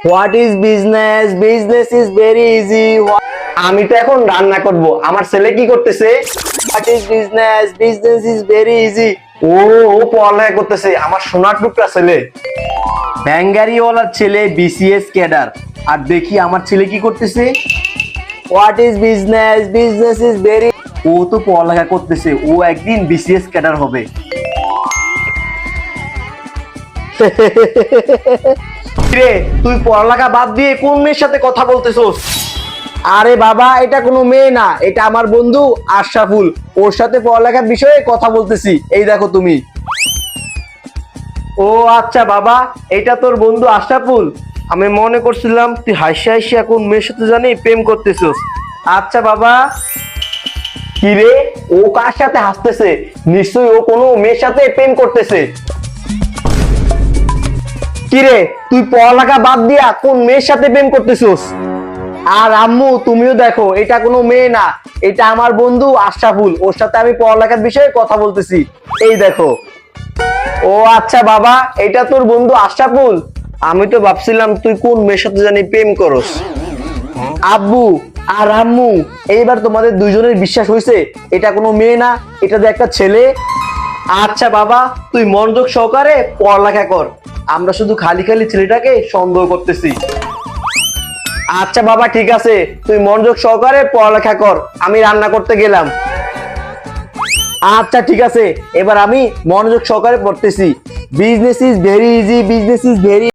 What is business? Business is very easy. আমি তো এখন রান্না করব, আমার ছেলে কি করতেছে? What is business? Business is very easy. ও ও পড়ালেখা করতেছে, আমার সোনার টুকরা ছেলে। ব্যাঙ্গারিওয়ালার ছেলে বিসিএস ক্যাডার। আর দেখি আমার ছেলে কি করতেছে। What is business? Business is very. ও তো পড়ালেখা করতেছে, ও একদিন বিসিএস ক্যাডার হবে। রে, তুই পড়ালেখা বাদ দিয়ে কোন মেয়ের সাথে কথা বলতেছস? আরে বাবা, এটা কোনো মেয়ে না, এটা আমার বন্ধু আশরাফুল। ওর সাথে পড়ালেখার বিষয়ে কথা বলতেছি। এই দেখো তুমি। ও আচ্ছা বাবা, এটা তোর বন্ধু আশরাফুল। আমি মনে করছিলাম তুই হাসিয়া হাসিয়া কোন মেয়ের সাথে জানি প্রেম করতেছস। আচ্ছা বাবা। কি রে, ও কার সাথে হাসতেছে? নিশ্চয়ই ও কোনো মেয়ের সাথে প্রেম করতেছে। কিরে, তুই পড়ালেখা বাদ দিয়া কোন মেয়ের সাথে প্রেম করতেছিস? আর আম্মু তুমিও দেখো, এটা কোনো মেয়ে না, এটা আমার বন্ধু আশরাফুল। ওর সাথে আমি পড়ালেখার বিষয়ে কথা বলতেছি। এই দেখো। ও আচ্ছা বাবা, এটা তোর বন্ধু আশরাফুল। আমি তো ভাবছিলাম তুই কোন মেয়ের সাথে জানি প্রেম করস। আব্বু আর আম্মু, এইবার তোমাদের দুইজনের বিশ্বাস হয়েছে এটা কোনো মেয়ে না, এটা যে একটা ছেলে। আচ্ছা বাবা, তুই মনোযোগ সহকারে পড়ালেখা কর। আমরা শুধু খালি খালি ছেলেটাকে সন্দেহ করতেছি। আচ্ছা বাবা, ঠিক আছে, তুই মনোযোগ সহকারে পড়ালেখা কর, আমি রান্না করতে গেলাম। আচ্ছা ঠিক আছে, এবার আমি মনোযোগ সহকারে পড়তেছি। Business is very easy, business is very